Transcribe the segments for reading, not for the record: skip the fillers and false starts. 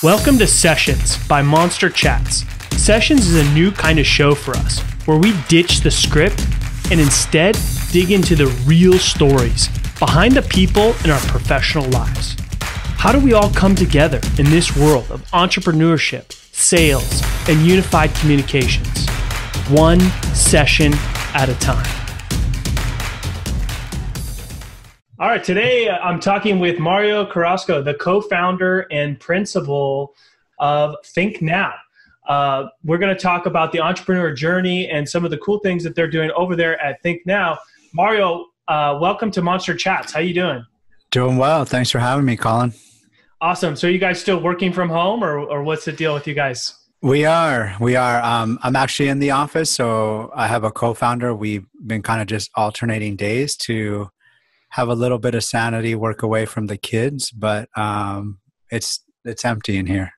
Welcome to Sessions by Monster Chats. Sessions is a new kind of show for us, where we ditch the script and instead dig into the real stories behind the people in our professional lives. How do we all come together in this world of entrepreneurship, sales, and unified communications? One session at a time. All right, today I'm talking with Mario Carrasco, the co-founder and principal of ThinkNow. We're going to talk about the entrepreneur journey and some of the cool things that they're doing over there at ThinkNow. Mario, welcome to Monster Chats. How you doing? Doing well. Thanks for having me, Colin. Awesome. So are you guys still working from home, or what's the deal with you guys? We are. I'm actually in the office, so I have a co-founder. We've been kind of just alternating days to have a little bit of sanity, work away from the kids, but it's empty in here.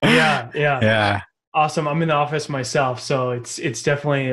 Yeah. Awesome. I'm in the office myself, so it's definitely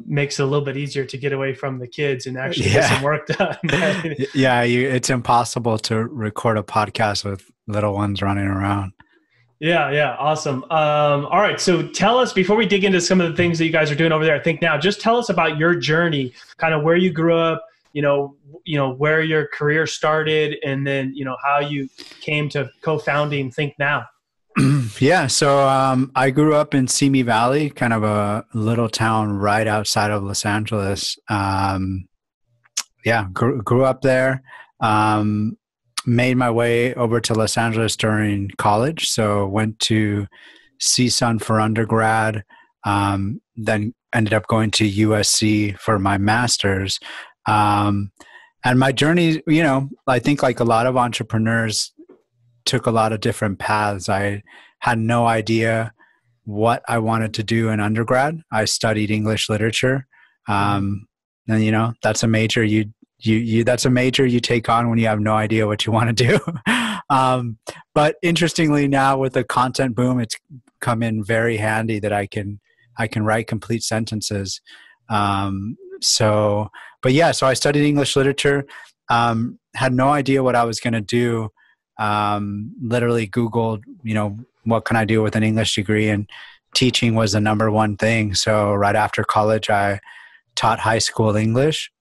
makes it a little bit easier to get away from the kids and actually get some work done. It's impossible to record a podcast with little ones running around. Yeah. Awesome. All right. So tell us, before we dig into some of the things that you guys are doing over there at ThinkNow, just tell us about your journey, kind of where you grew up, you know, where your career started, and then, how you came to co-founding ThinkNow. Yeah. So I grew up in Simi Valley, kind of a little town right outside of Los Angeles. Grew up there. Made my way over to Los Angeles during college. So went to CSUN for undergrad, then ended up going to USC for my master's. And my journey, I think like a lot of entrepreneurs, took a lot of different paths. I had no idea what I wanted to do in undergrad. I studied English literature. And that's a major that's a major you take on when you have no idea what you want to do. But interestingly now with the content boom, it's come in very handy that I can write complete sentences. So I studied English literature, had no idea what I was going to do. Literally Googled, what can I do with an English degree? And teaching was the number one thing. So right after college, I taught high school English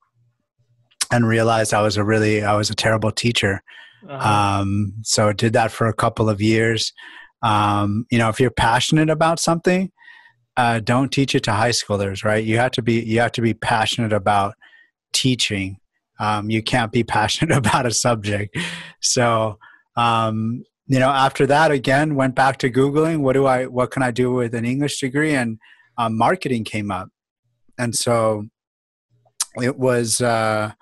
and realized I was a terrible teacher. So did that for a couple of years. If you're passionate about something, don't teach it to high schoolers, right? You have to be passionate about teaching. You can't be passionate about a subject. So, after that, again, went back to Googling, what can I do with an English degree? And marketing came up. And so it was, I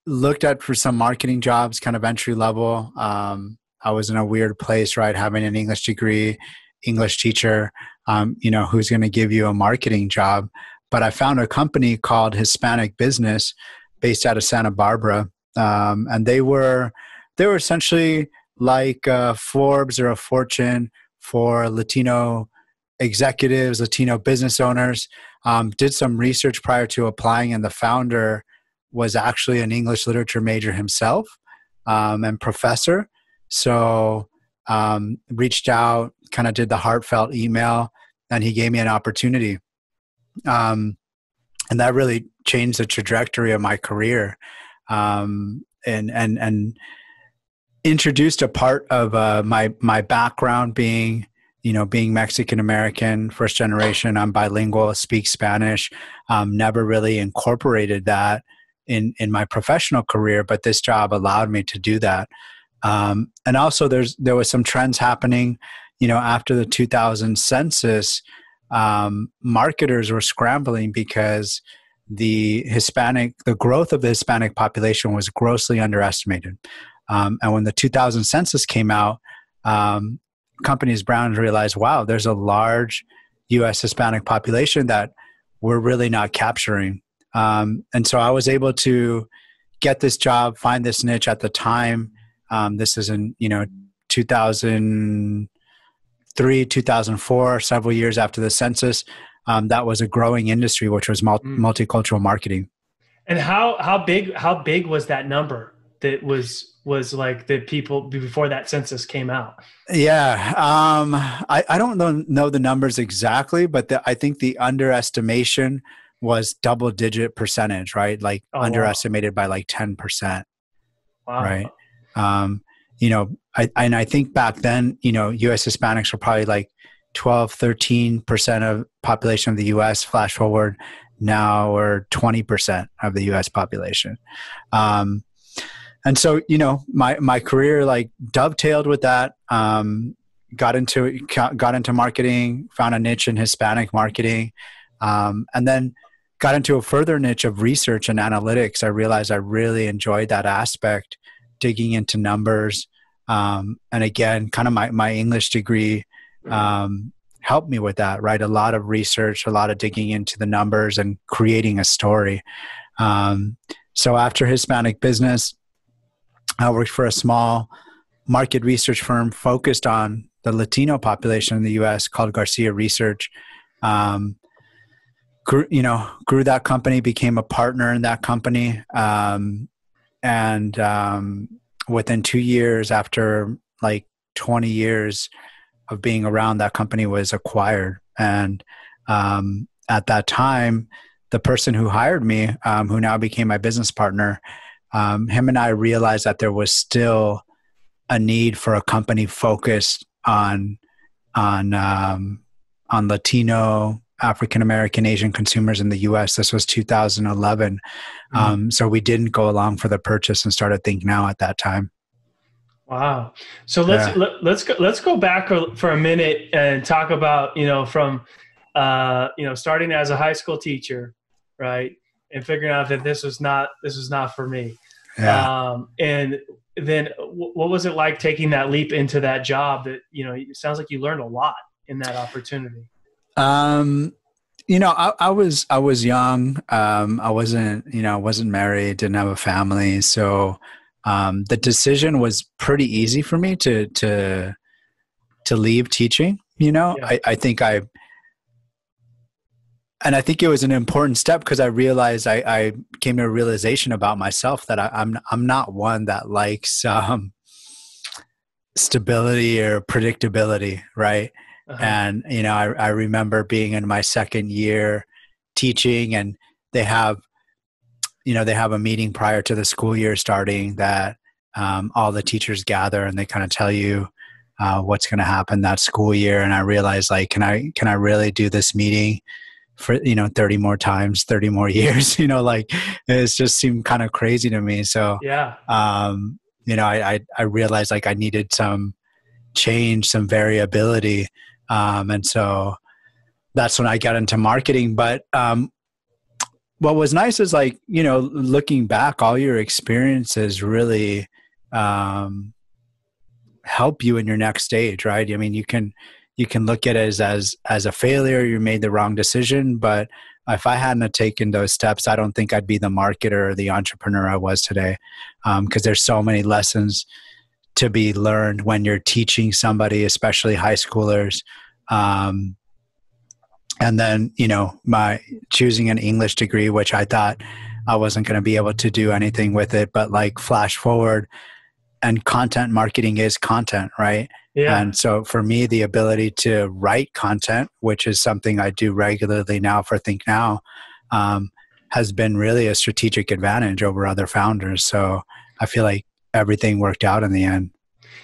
looked for some marketing jobs, kind of entry level. I was in a weird place, right? Having an English degree, English teacher, who's going to give you a marketing job. But I found a company called Hispanic Business based out of Santa Barbara. And they were essentially like Forbes or a Fortune for Latino executives, Latino business owners. Did some research prior to applying, and the founder was actually an English literature major himself and professor. So reached out, kind of did the heartfelt email, and he gave me an opportunity. And that really changed the trajectory of my career. And introduced a part of my background being Mexican American, first generation. I'm bilingual, speak Spanish. Never really incorporated that in my professional career, but this job allowed me to do that. And also there was some trends happening, after the 2000 census. Marketers were scrambling because the growth of the Hispanic population was grossly underestimated. And when the 2000 census came out, companies, brands realized, wow, there's a large U.S. Hispanic population that we're really not capturing. And so I was able to get this job, find this niche at the time. This is in, 2003, 2004, several years after the census. That was a growing industry, which was multicultural marketing. And how big was that number that was like the people before that census came out? Yeah. I don't know the numbers exactly, but I think the underestimation was double-digit percentage, right? Like Oh, underestimated by like 10%, wow. right? You know, I think back then, you know, U.S. Hispanics were probably like 12, 13% of population of the U.S. Flash forward, now we're 20% of the U.S. population. And so, you know, my career like dovetailed with that. Got into marketing, found a niche in Hispanic marketing, and then got into a further niche of research and analytics. I realized I really enjoyed that aspect, digging into numbers. And again, kind of my English degree helped me with that, right? A lot of research, a lot of digging into the numbers and creating a story. So after Hispanic business, I worked for a small market research firm focused on the Latino population in the U.S. called Garcia Research. Grew that company, became a partner in that company. And within 2 years, after like 20 years of being around, that company was acquired. And at that time, the person who hired me, who now became my business partner, him and I realized that there was still a need for a company focused on Latino, African American, Asian consumers in the U.S. This was 2011, so we didn't go along for the purchase and started ThinkNow at that time. Wow. So let's go back for a minute and talk about, you know, from starting as a high school teacher, right, and figuring out that this was not for me. Yeah. And then what was it like taking that leap into that job that, you know, it sounds like you learned a lot in that opportunity? You know, I was young. I wasn't married, didn't have a family. So, the decision was pretty easy for me to leave teaching, you know. Yeah. I think it was an important step because I realized I came to a realization about myself that I'm not one that likes stability or predictability, right? Uh-huh. And you know, I remember being in my second year teaching, and they have a meeting prior to the school year starting that all the teachers gather and they kind of tell you what's going to happen that school year. And I realized, like, can I really do this meeting for, you know, 30 more times, 30 more years, you know, like it just seemed kind of crazy to me. So, Yeah. you know, I realized like I needed some change, some variability. And so that's when I got into marketing. But, what was nice is, like, you know, looking back, all your experiences really, help you in your next stage, right? I mean, you can look at it as a failure. You made the wrong decision, but if I hadn't have taken those steps, I don't think I'd be the marketer or the entrepreneur I was today. Because there's so many lessons to be learned when you're teaching somebody, especially high schoolers. And then, you know, my choosing an English degree, which I thought I wasn't going to be able to do anything with it, but like flash forward, and content marketing is content, right? Yeah. And so for me, the ability to write content, which is something I do regularly now for ThinkNow, has been really a strategic advantage over other founders. So I feel like everything worked out in the end.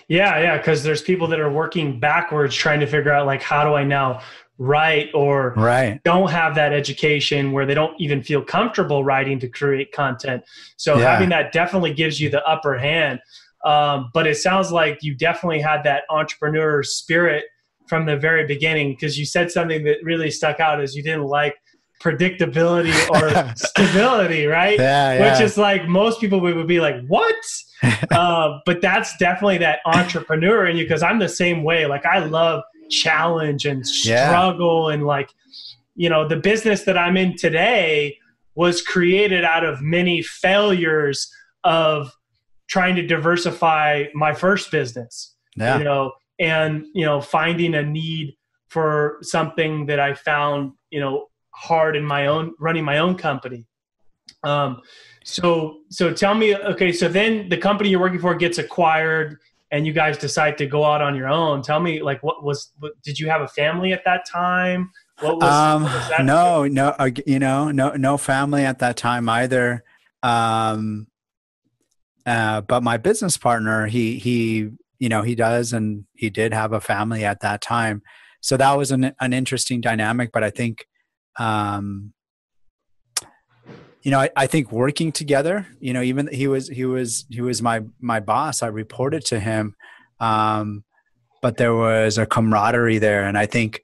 Yeah. Because there's people that are working backwards trying to figure out, like, how do I now write, or Right. don't have that education where they don't even feel comfortable writing to create content. So having that definitely gives you the upper hand. But it sounds like you definitely had that entrepreneur spirit from the very beginning, because you said something that really stuck out, is you didn't like predictability or stability, right? Which is like, most people would be like, what? But that's definitely that entrepreneur in you, because I'm the same way. Like, I love challenge and struggle. And like, you know, the business that I'm in today was created out of many failures of trying to diversify my first business, you know, and, you know, finding a need for something that I found, you know, hard in running my own company. Um, so tell me, okay, so then the company you're working for gets acquired and you guys decide to go out on your own. Tell me, like, did you have a family at that time? What was that? No, no, no family at that time either. Um, but my business partner, he does, and he did have a family at that time. So that was an interesting dynamic. But I think, I think working together, even he was my boss. I reported to him, but there was a camaraderie there, and I think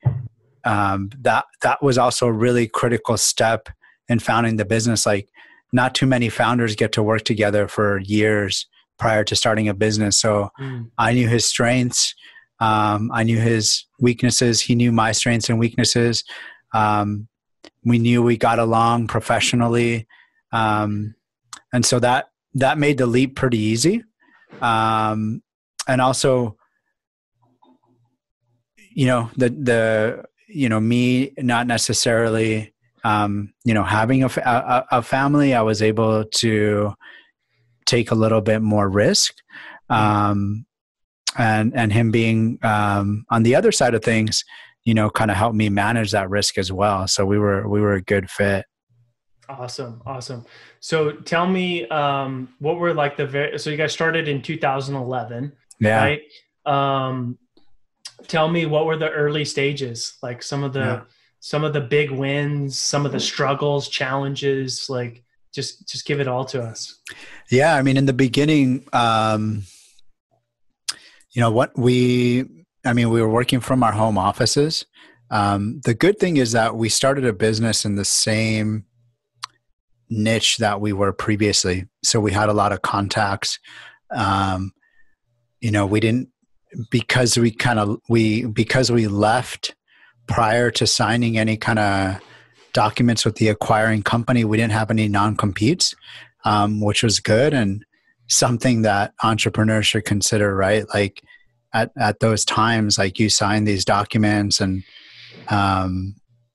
that was also a really critical step in founding the business. Like, not too many founders get to work together for years prior to starting a business. So I knew his strengths. I knew his weaknesses. He knew my strengths and weaknesses. We knew we got along professionally. And so that made the leap pretty easy. And also, me not necessarily, having a family, I was able to take a little bit more risk. And him being on the other side of things, kind of helped me manage that risk as well. So we were a good fit. Awesome. So tell me, what were like so you guys started in 2011, yeah. right? Tell me, what were the early stages? Like some of the big wins, some of the struggles, challenges, like just give it all to us. Yeah. I mean, in the beginning, we were working from our home offices. The good thing is that we started a business in the same niche that we were previously. So we had a lot of contacts. We didn't, because we left prior to signing any kind of documents with the acquiring company, we didn't have any non-competes, which was good, and something that entrepreneurs should consider, right? Like at those times, like, you sign these documents and,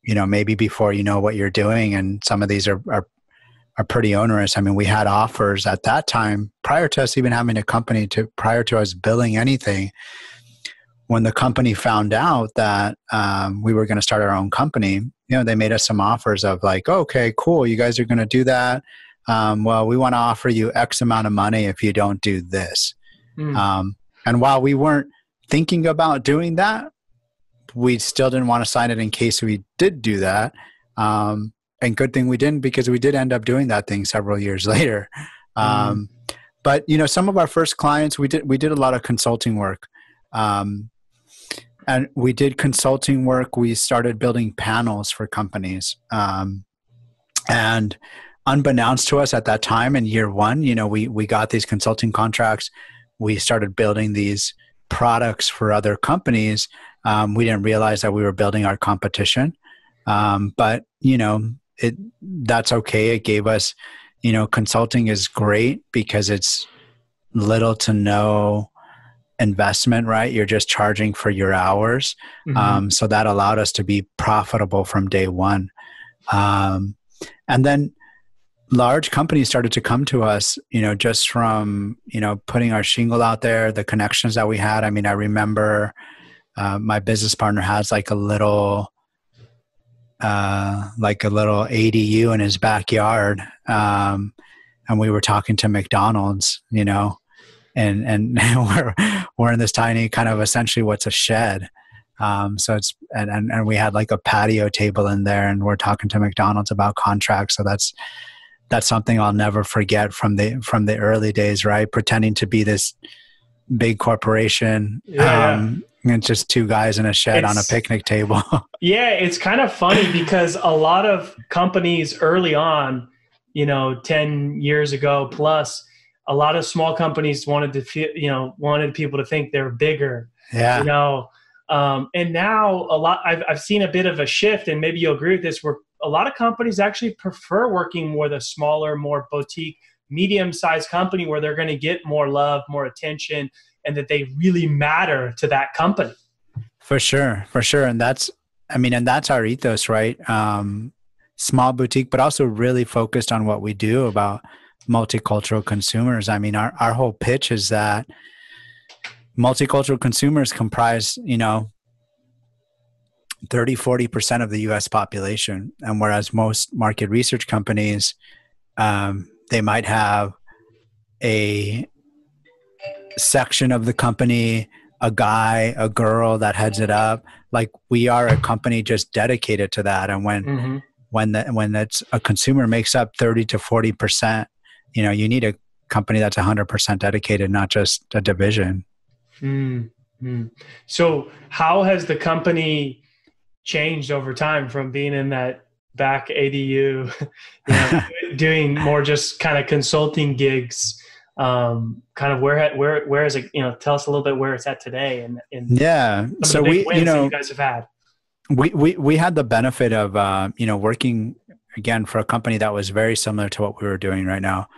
maybe before you know what you're doing, and some of these are pretty onerous. I mean, we had offers at that time prior to us even having a company, prior to us billing anything. When the company found out that we were going to start our own company, they made us some offers of like, okay, cool, you guys are going to do that. Well, we want to offer you X amount of money if you don't do this. And while we weren't thinking about doing that, we still didn't want to sign it in case we did do that. And good thing we didn't, because we did end up doing that thing several years later. But some of our first clients, we did a lot of consulting work. And we did consulting work. We started building panels for companies. And unbeknownst to us at that time, in year one, we got these consulting contracts. We started building these products for other companies. We didn't realize that we were building our competition. But that's okay. It gave us, consulting is great because it's little to no investment, right? You're just charging for your hours. So that allowed us to be profitable from day one. And then large companies started to come to us, just from, putting our shingle out there, the connections that we had. I mean, I remember my business partner has like a little ADU in his backyard. And we were talking to McDonald's, and we're in this tiny kind of, essentially what's a shed. So it's, and we had like a patio table in there, and we're talking to McDonald's about contracts. So that's something I'll never forget from the early days, right? Pretending to be this big corporation. And just two guys in a shed on a picnic table. Yeah, it's kind of funny because a lot of companies early on, 10 years ago plus, a lot of small companies wanted people to think they're bigger. Yeah. And now I've seen a bit of a shift, and maybe you'll agree with this, where a lot of companies actually prefer working with a smaller, more boutique, medium-sized company where they're going to get more love, more attention, and that they really matter to that company. For sure. And that's our ethos, right? small boutique, but also really focused on what we do about multicultural consumers. I mean, our whole pitch is that multicultural consumers comprise, 30-40% of the US population. And whereas most market research companies, they might have a section of the company, a guy, a girl that heads it up. Like, we are a company just dedicated to that. And when that's a consumer makes up 30 to 40%, you need a company that's 100% dedicated, not just a division. Mm-hmm. So how has the company changed over time from being in that back ADU, doing more just kind of consulting gigs? Kind of where is it? Tell us a little bit where it's at today, and so wins that you guys have had. We had the benefit of working again for a company that was very similar to what we were doing right now,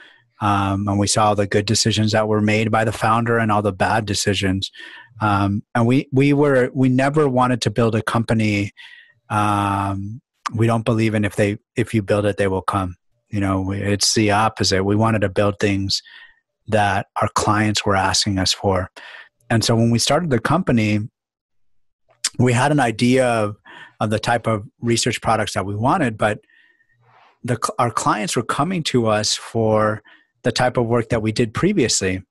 and we saw all the good decisions that were made by the founder and all the bad decisions, and we never wanted to build a company. We don't believe in if you build it, they will come. It's the opposite. We wanted to build things that our clients were asking us for. And so when we started the company, we had an idea of the type of research products that we wanted, but our clients were coming to us for the type of work that we did previously.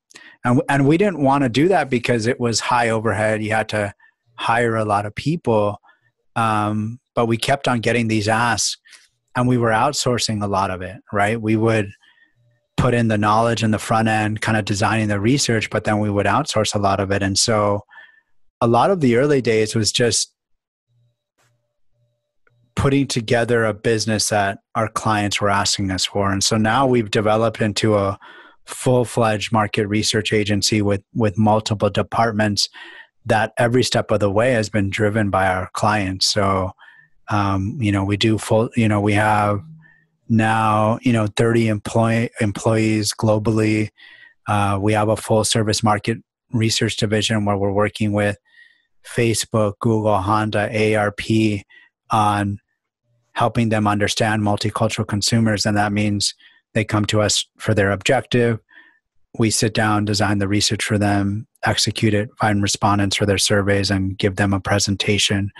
And we didn't want to do that because it was high overhead. You had to hire a lot of people. But we kept on getting these asks, and we were outsourcing a lot of it, right? We would put in the knowledge in the front end, kind of designing the research, but then we would outsource a lot of it. And so a lot of the early days was just putting together a business that our clients were asking us for. And so now we've developed into a full-fledged market research agency with multiple departments that every step of the way has been driven by our clients. So, we do we have now, 30 employees globally. We have a full service market research division where we're working with Facebook, Google, Honda, ARP on helping them understand multicultural consumers. And that means they come to us for their objective. We sit down, design the research for them, execute it, find respondents for their surveys, and give them a presentation.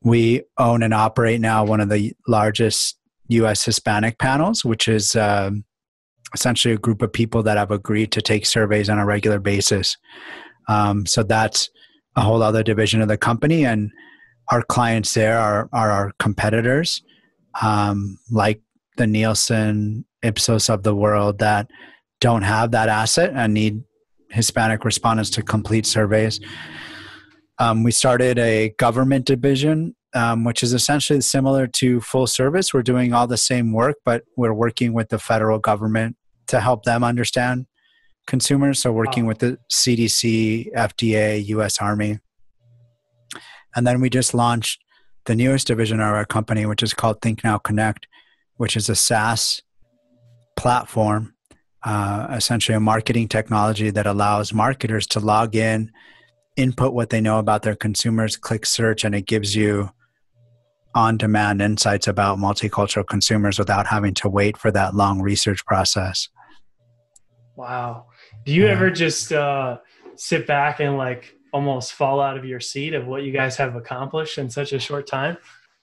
We own and operate now one of the largest U.S. Hispanic panels, which is essentially a group of people that have agreed to take surveys on a regular basis. So that's a whole other division of the company. And our clients there are our competitors, like the Nielsen, Ipsos of the world, that don't have that asset and need Hispanic respondents to complete surveys. We started a government division, which is essentially similar to full service. We're doing all the same work, but we're working with the federal government to help them understand consumers. So working with the CDC, FDA, US Army. And then we just launched the newest division of our company, which is called ThinkNow Connect, which is a SaaS platform, essentially a marketing technology that allows marketers to log in, input what they know about their consumers, click search, and it gives you on-demand insights about multicultural consumers without having to wait for that long research process. Wow. Do you ever just sit back and almost fall out of your seat of what you guys have accomplished in such a short time?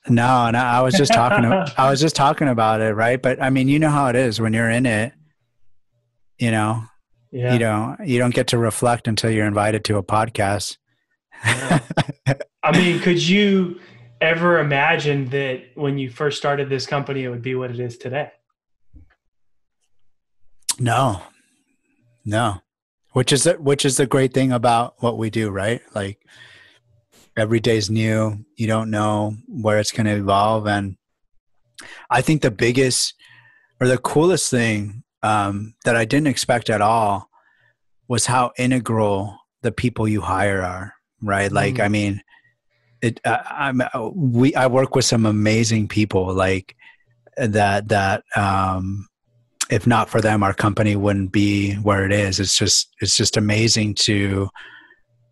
No, I was just talking about it, right? But I mean, you know how it is when you're in it, Yeah. you don't get to reflect until you're invited to a podcast. Yeah. I mean, could you ever imagine that when you first started this company, it would be what it is today? No. Which is the great thing about what we do, right? Like, every day's new. You don't know where it's going to evolve. And I think the biggest or the coolest thing that I didn't expect at all was how integral the people you hire are, right? Like, I mean, I work with some amazing people like that, if not for them, our company wouldn't be where it is. It's just amazing to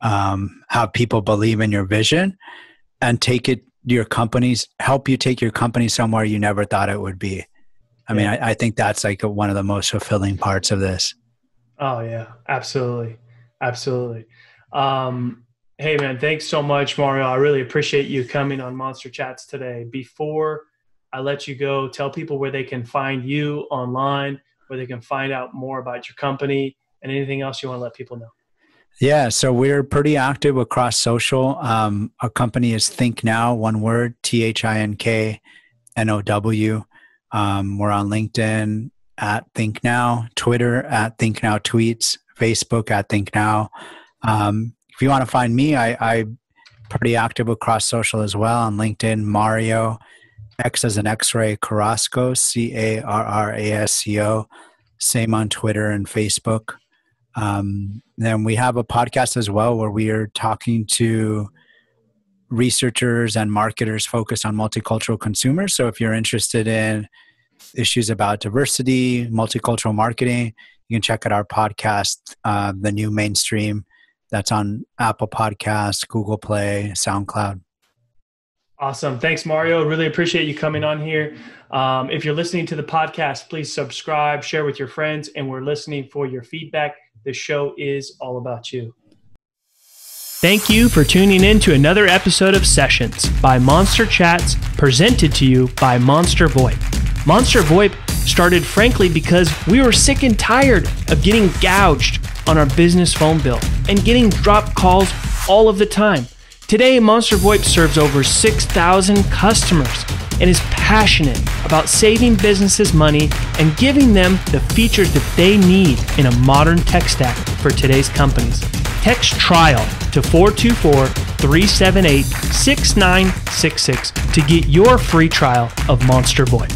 have people believe in your vision and take it your companies, help you take your company somewhere you never thought it would be. I mean, I think that's like one of the most fulfilling parts of this. Oh yeah, absolutely. Absolutely. Hey man, thanks so much, Mario. I really appreciate you coming on Monster Chats today. Before I let you go, tell people where they can find you online, where they can find out more about your company, and anything else you want to let people know. Yeah, so we're pretty active across social. Our company is ThinkNow, one word, ThinkNow. We're on LinkedIn at ThinkNow, Twitter at ThinkNow Tweets, Facebook at ThinkNow. If you want to find me, I'm pretty active across social as well. On LinkedIn, Mario, X as an X-ray, Carrasco, Carrasco. Same on Twitter and Facebook. Then we have a podcast as well where we are talking to researchers and marketers focused on multicultural consumers. So if you're interested in issues about diversity, multicultural marketing, you can check out our podcast, The New Mainstream. That's on Apple Podcasts, Google Play, SoundCloud. Awesome. Thanks, Mario. Really appreciate you coming on here. If you're listening to the podcast, please subscribe, share with your friends, and we're listening for your feedback. The show is all about you. Thank you for tuning in to another episode of Sessions by Monster Chats, presented to you by Monster VoIP. Monster VoIP started frankly because we were sick and tired of getting gouged on our business phone bill and getting dropped calls all of the time. Today, Monster VoIP serves over 6,000 customers and is passionate about saving businesses money and giving them the features that they need in a modern tech stack for today's companies. Text TRIAL to 424-378-6966 to get your free trial of Monster VoIP.